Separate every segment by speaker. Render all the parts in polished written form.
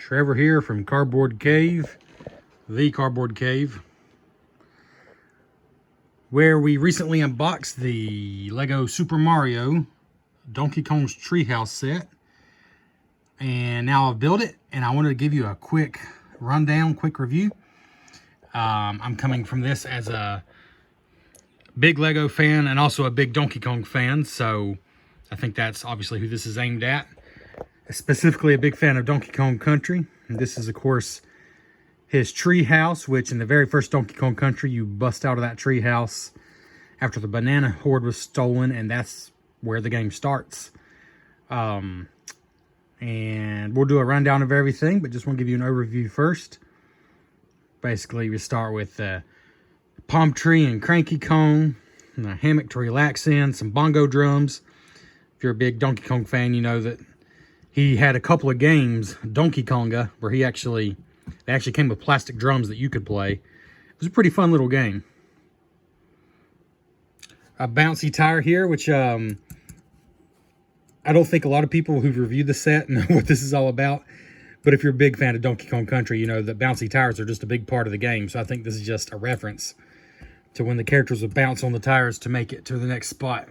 Speaker 1: Trevor here from Cardboard Cave, the Cardboard Cave, where we recently unboxed the Lego Super Mario Donkey Kong's Treehouse set. And now I've built it, and I wanted to give you a quick rundown, quick review. I'm coming from this as a big Lego fan and also a big Donkey Kong fan, so I think that's obviously who this is aimed at. Specifically a big fan of Donkey Kong Country. And this is, of course, his tree house, which in the very first Donkey Kong Country, you bust out of that tree house after the banana horde was stolen, and that's where the game starts. And we'll do a rundown of everything, but just want to give you an overview first. Basically, we start with palm tree and Cranky Kong, and a hammock to relax in, some bongo drums. If you're a big Donkey Kong fan, you know that he had a couple of games, Donkey Konga, where they actually came with plastic drums that you could play. It was a pretty fun little game. A bouncy tire here, which I don't think a lot of people who've reviewed the set know what this is all about. But if you're a big fan of Donkey Kong Country, you know that bouncy tires are just a big part of the game. So I think this is just a reference to when the characters would bounce on the tires to make it to the next spot.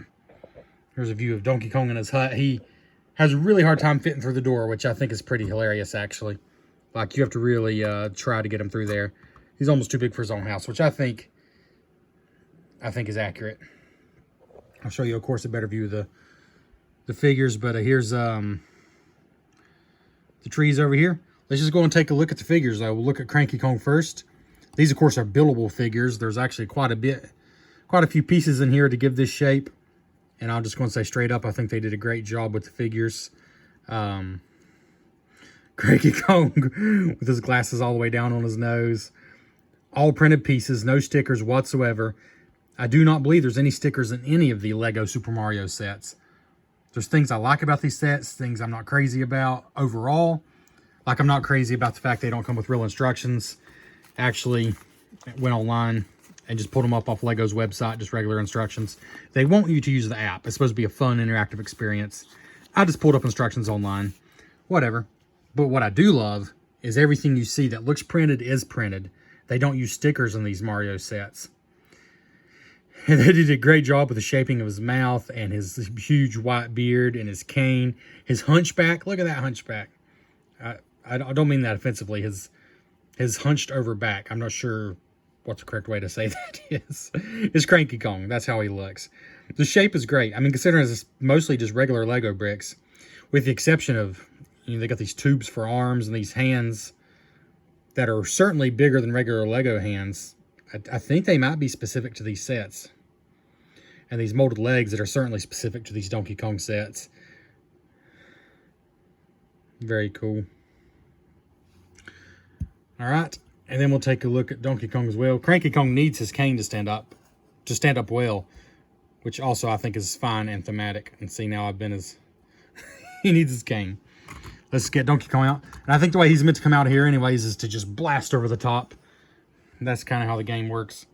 Speaker 1: Here's a view of Donkey Kong in his hut. He has a really hard time fitting through the door, which I think is pretty hilarious, actually. Like, you have to really try to get him through there. He's almost too big for his own house, which I think is accurate. I'll show you, of course, a better view of the figures, but here's the trees over here. Let's just go and take a look at the figures, though. We'll look at Cranky Kong first. These, of course, are buildable figures. There's actually quite a few pieces in here to give this shape. And I'm just going to say straight up, I think they did a great job with the figures. Cranky Kong with his glasses all the way down on his nose. All printed pieces, no stickers whatsoever. I do not believe there's any stickers in any of the Lego Super Mario sets. There's things I like about these sets, things I'm not crazy about overall. Like, I'm not crazy about the fact they don't come with real instructions. Actually, went online and just pulled them up off Lego's website, just regular instructions. They want you to use the app. It's supposed to be a fun, interactive experience. I just pulled up instructions online. Whatever. But what I do love is everything you see that looks printed is printed. They don't use stickers in these Mario sets. And they did a great job with the shaping of his mouth and his huge white beard and his cane. His hunchback. Look at that hunchback. I don't mean that offensively. His hunched over back. I'm not sure what the correct way to say that is Cranky Kong. That's how he looks. The shape is great. I mean, considering it's mostly just regular Lego bricks, with the exception of, you know, they got these tubes for arms and these hands that are certainly bigger than regular Lego hands. I think they might be specific to these sets. And these molded legs that are certainly specific to these Donkey Kong sets. Very cool. All right. And then we'll take a look at Donkey Kong as well. Cranky Kong needs his cane to stand up well, which also I think is fine and thematic. And see, now I've been his... he needs his cane. Let's get Donkey Kong out. And I think the way he's meant to come out here anyways is to just blast over the top. And that's kind of how the game works.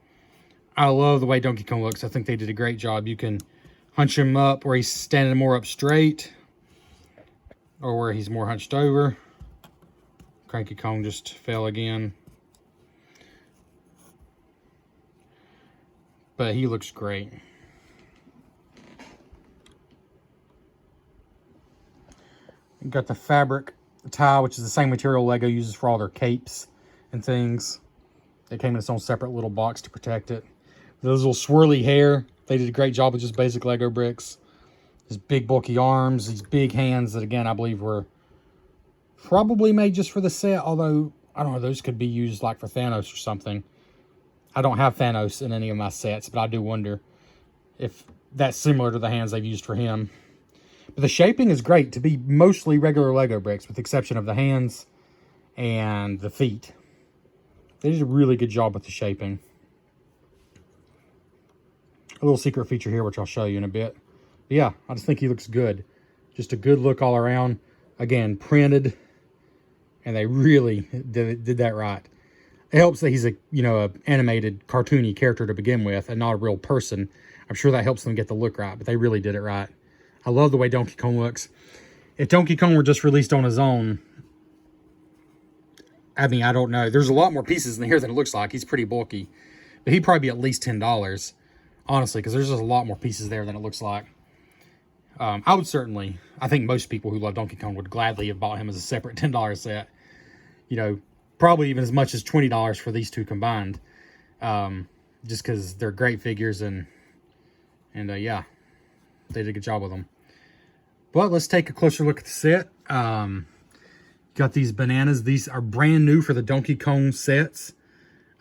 Speaker 1: I love the way Donkey Kong looks. I think they did a great job. You can hunch him up where he's standing more up straight, or where he's more hunched over. Cranky Kong just fell again. But he looks great. You've got the fabric tie, which is the same material Lego uses for all their capes and things. It came in its own separate little box to protect it. Those little swirly hair, they did a great job with just basic Lego bricks. His big bulky arms, these big hands that, again, I believe were probably made just for the set. Although, I don't know, those could be used like for Thanos or something. I don't have Thanos in any of my sets, but I do wonder if that's similar to the hands they've used for him. But the shaping is great to be mostly regular Lego bricks, with the exception of the hands and the feet. They did a really good job with the shaping. A little secret feature here, which I'll show you in a bit. But yeah, I just think he looks good. Just a good look all around. Again, printed. And they really did that right. It helps that he's a animated, cartoony character to begin with, and not a real person. I'm sure that helps them get the look right, but they really did it right. I love the way Donkey Kong looks. If Donkey Kong were just released on his own, I mean, I don't know. There's a lot more pieces in here than it looks like. He's pretty bulky. But he'd probably be at least $10, honestly, because there's just a lot more pieces there than it looks like. I think most people who love Donkey Kong would gladly have bought him as a separate $10 set. You know, probably even as much as $20 for these two combined. Just because they're great figures and yeah, they did a good job with them. But let's take a closer look at the set. Got these bananas. These are brand new for the Donkey Kong sets.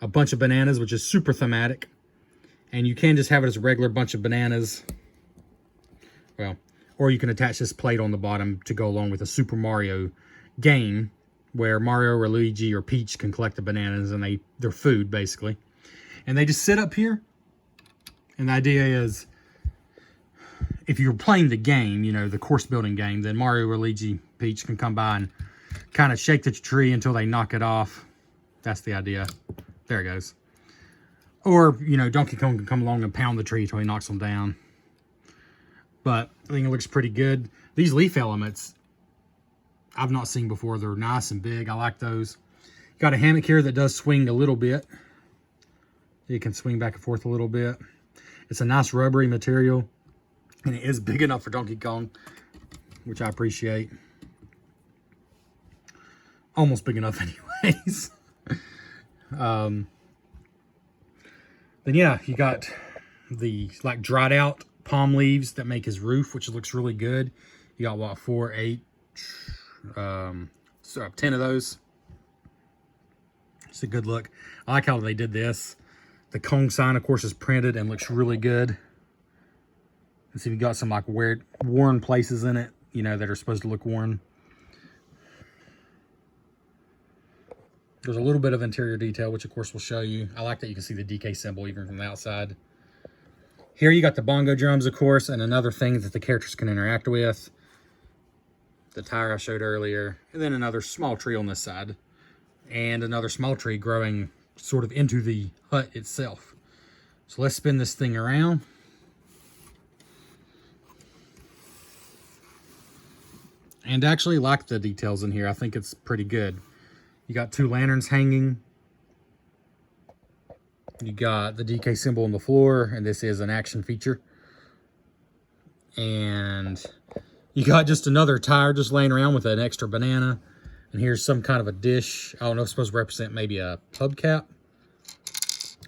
Speaker 1: A bunch of bananas, which is super thematic. And you can just have it as a regular bunch of bananas. Well, or you can attach this plate on the bottom to go along with a Super Mario game where Mario or Luigi or Peach can collect the bananas and they're food, basically. And they just sit up here. And the idea is, if you're playing the game, you know, the course building game, then Mario or Luigi, Peach can come by and kind of shake the tree until they knock it off. That's the idea. There it goes. Or, you know, Donkey Kong can come along and pound the tree until he knocks them down. But I think it looks pretty good. These leaf elements, I've not seen before. They're nice and big. I like those. Got a hammock here that does swing a little bit. It can swing back and forth a little bit. It's a nice rubbery material. And it is big enough for Donkey Kong, which I appreciate. Almost big enough anyways. Then yeah, you got the like dried out palm leaves that make his roof, which looks really good. You got what, 4, 8, 10 of those. It's a good look. I like how they did this. The Kong sign, of course, is printed and looks really good. Let's see, we got some like weird worn places in it, you know, that are supposed to look worn. There's a little bit of interior detail, which of course we'll show you. I like that you can see the DK symbol even from the outside. Here you got the bongo drums, of course, and another thing that the characters can interact with. The tire I showed earlier. And then another small tree on this side. And another small tree growing sort of into the hut itself. So let's spin this thing around. And actually like the details in here. I think it's pretty good. You got 2 lanterns hanging. You got the DK symbol on the floor, and this is an action feature. And you got just another tire just laying around with an extra banana. And here's some kind of a dish. I don't know if it's supposed to represent maybe a hubcap.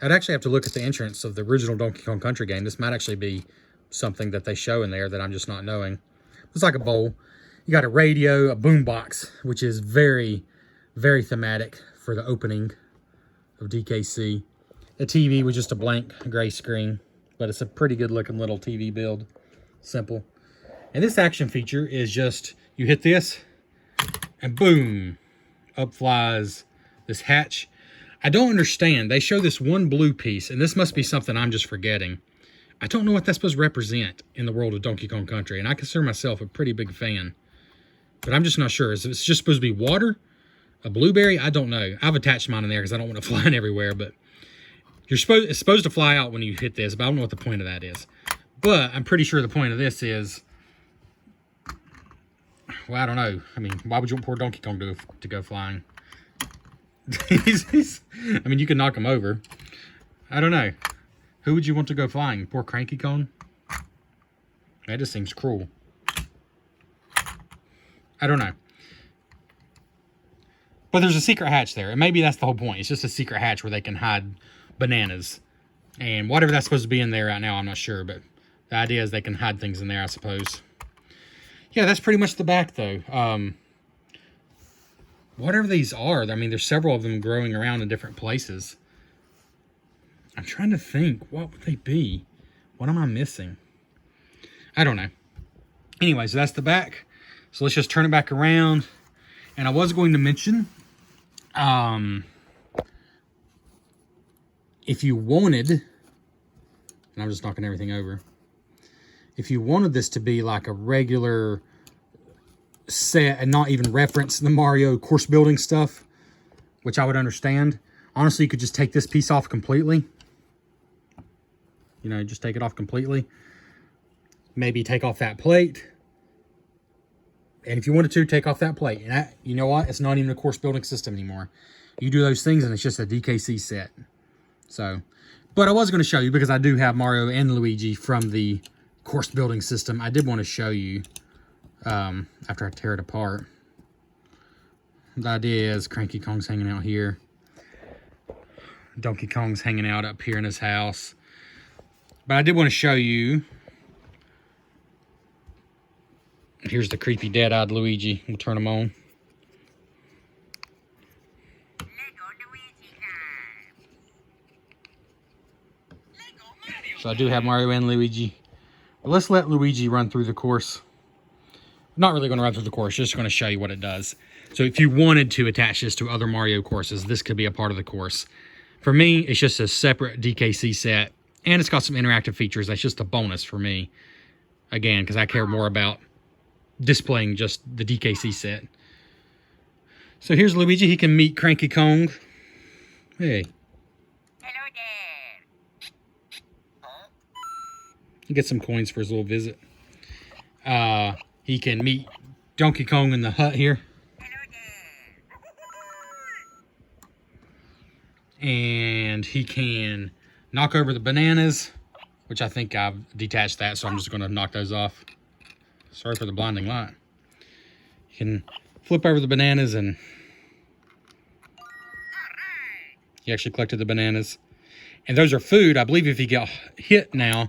Speaker 1: I'd actually have to look at the entrance of the original Donkey Kong Country game. This might actually be something that they show in there that I'm just not knowing. It's like a bowl. You got a radio, a boombox, which is very, very thematic for the opening of DKC. A TV with just a blank gray screen, but it's a pretty good looking little TV build. Simple. And this action feature is just, you hit this, and boom, up flies this hatch. I don't understand. They show this one blue piece, and this must be something I'm just forgetting. I don't know what that's supposed to represent in the world of Donkey Kong Country, and I consider myself a pretty big fan. But I'm just not sure. Is it just supposed to be water? A blueberry? I don't know. I've attached mine in there because I don't want it flying everywhere, but it's supposed to fly out when you hit this, but I don't know what the point of that is. But I'm pretty sure the point of this is, well, I don't know. I mean, why would you want poor Donkey Kong to go flying? I mean, you can knock him over. I don't know. Who would you want to go flying? Poor Cranky Kong? That just seems cruel. I don't know. But there's a secret hatch there. And maybe that's the whole point. It's just a secret hatch where they can hide bananas. And whatever that's supposed to be in there right now, I'm not sure. But the idea is they can hide things in there, I suppose. Yeah, that's pretty much the back, though. Whatever these are, I mean, there's several of them growing around in different places. I'm trying to think. What would they be? What am I missing? I don't know. Anyways, that's the back. So let's just turn it back around. And I was going to mention, if you wanted, and I'm just knocking everything over. If you wanted this to be like a regular set and not even reference the Mario course building stuff, which I would understand. Honestly, you could just take this piece off completely. You know, just take it off completely. Maybe take off that plate. And if you wanted to, take off that plate. And that, you know what? It's not even a course building system anymore. You do those things and it's just a DKC set. So, but I was going to show you, because I do have Mario and Luigi from the course building system. I did want to show you after I tear it apart. The idea is Cranky Kong's hanging out here. Donkey Kong's hanging out up here in his house. But I did want to show you. Here's the creepy dead-eyed Luigi. We'll turn him on. So I do have Mario and Luigi. But let's let Luigi run through the course. I'm not really going to run through the course, just going to show you what it does. So if you wanted to attach this to other Mario courses, this could be a part of the course. For me, it's just a separate DKC set, and it's got some interactive features. That's just a bonus for me. Again, because I care more about displaying just the DKC set. So here's Luigi. He can meet Cranky Kong. Hey.
Speaker 2: Hello there.
Speaker 1: He gets some coins for his little visit. He can meet Donkey Kong in the hut here. And he can knock over the bananas, which I think I've detached that, so I'm just going to knock those off. Sorry for the blinding light. You can flip over the bananas, and he actually collected the bananas. And those are food. I believe if he got hit now,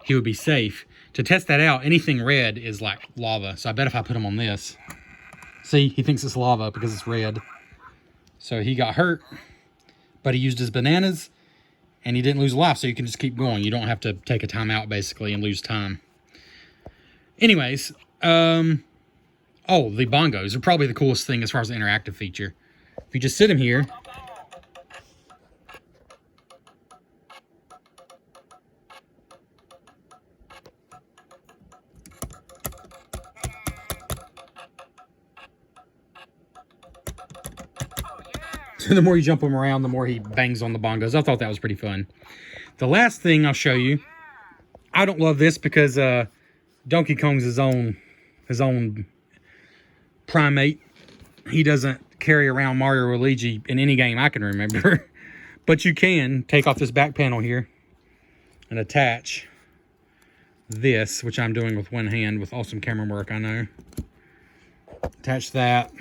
Speaker 1: he would be safe. To test that out, anything red is like lava. So I bet if I put him on this, see, he thinks it's lava because it's red. So he got hurt, but he used his bananas, and he didn't lose life, so you can just keep going. You don't have to take a time out, basically, and lose time. Anyways, oh, the bongos are probably the coolest thing as far as the interactive feature. If you just sit him here, the more you jump him around, the more he bangs on the bongos. I thought that was pretty fun. The last thing I'll show you, I don't love this because Donkey Kong's his own primate. He doesn't carry around Mario or Luigi in any game I can remember. But you can take off this back panel here and attach this, which I'm doing with one hand with awesome camera work, I know. Attach that.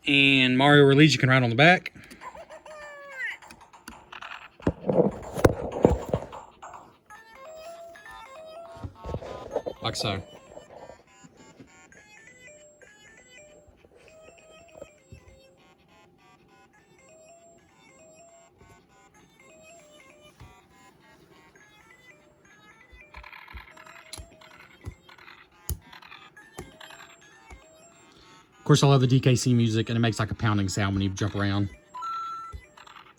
Speaker 1: And Mario or Luigi can ride on the back. Like so. Of course, I love the DKC music, and it makes like a pounding sound when you jump around.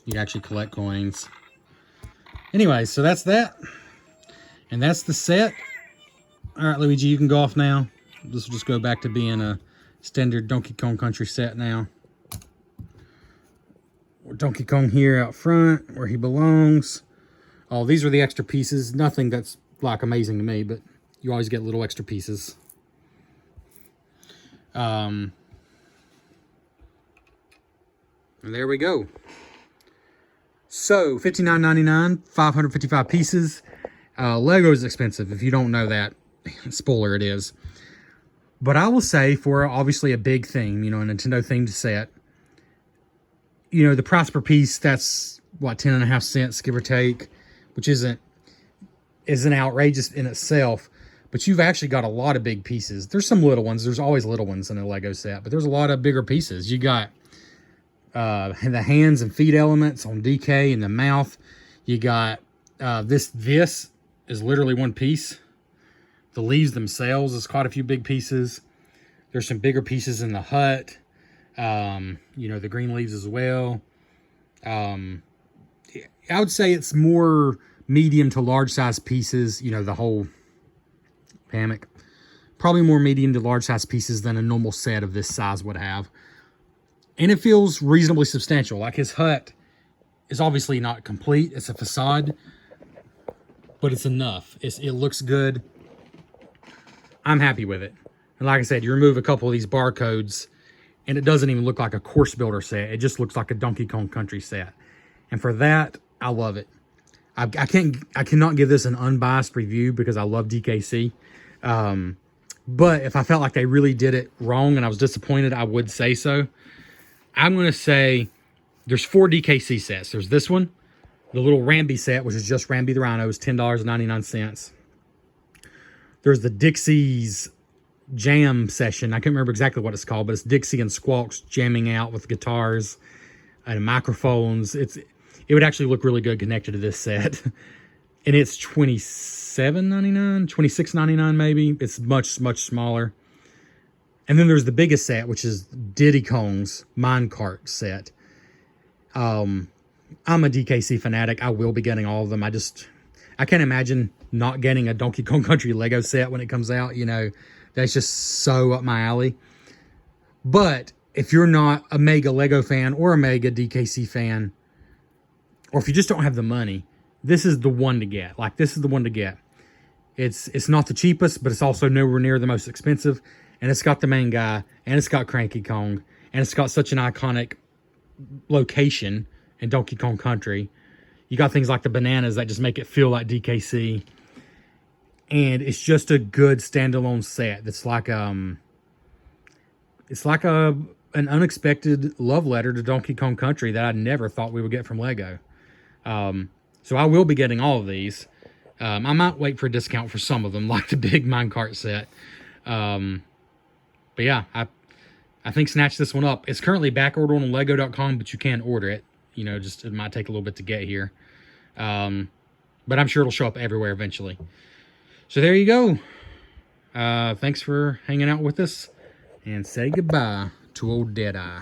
Speaker 1: You actually collect coins. Anyway, so that's that. And that's the set. All right, Luigi, you can go off now. This will just go back to being a standard Donkey Kong Country set now. Donkey Kong here out front, where he belongs. Oh, these are the extra pieces. Nothing that's like amazing to me, but you always get little extra pieces. And there we go. So $59.99, 555 pieces. Lego is expensive. If you don't know that, spoiler, it is. But I will say, for obviously a big theme, you know, a Nintendo themed set, you know, the price per piece, that's what, 10.5 cents, give or take, which isn't outrageous in itself. But you've actually got a lot of big pieces. There's some little ones. There's always little ones in a Lego set, but there's a lot of bigger pieces. You got the hands and feet elements on DK and the mouth. You got this is literally one piece. The leaves themselves is quite a few big pieces. There's some bigger pieces in the hut. You know, the green leaves as well. I would say it's more medium to large size pieces. You know, the whole hammock. Probably more medium to large size pieces than a normal set of this size would have. And it feels reasonably substantial. Like his hut is obviously not complete. It's a facade. But it's enough. It looks good. I'm happy with it. And like I said, you remove a couple of these barcodes and it doesn't even look like a course builder set. It just looks like a Donkey Kong Country set. And for that, I love it. I cannot give this an unbiased review because I love DKC. But if I felt like they really did it wrong and I was disappointed, I would say so. I'm going to say there's 4 DKC sets. There's this one, the little Ramby set, which is just Ramby the Rhino, is $10.99. There's the Dixie's Jam Session. I can't remember exactly what it's called, but it's Dixie and Squawks jamming out with guitars and microphones. It would actually look really good connected to this set. And it's $27.99, $26.99 maybe. It's much, much smaller. And then there's the biggest set, which is Diddy Kong's Minecart set. I'm a DKC fanatic. I will be getting all of them. I can't imagine not getting a Donkey Kong Country Lego set when it comes out. You know, that's just so up my alley. But if you're not a mega Lego fan or a mega DKC fan, or if you just don't have the money, this is the one to get. Like, this is the one to get. It's not the cheapest, but it's also nowhere near the most expensive. And it's got the main guy, and it's got Cranky Kong, and it's got such an iconic location in Donkey Kong Country. You got things like the bananas that just make it feel like DKC. And it's just a good standalone set. It's like an unexpected love letter to Donkey Kong Country that I never thought we would get from Lego. So I will be getting all of these. I might wait for a discount for some of them, like the big minecart set. But yeah, I think snatch this one up. It's currently back ordered on Lego.com, but you can order it. You know, just it might take a little bit to get here. But I'm sure it'll show up everywhere eventually. So there you go. Thanks for hanging out with us. And say goodbye to old Deadeye.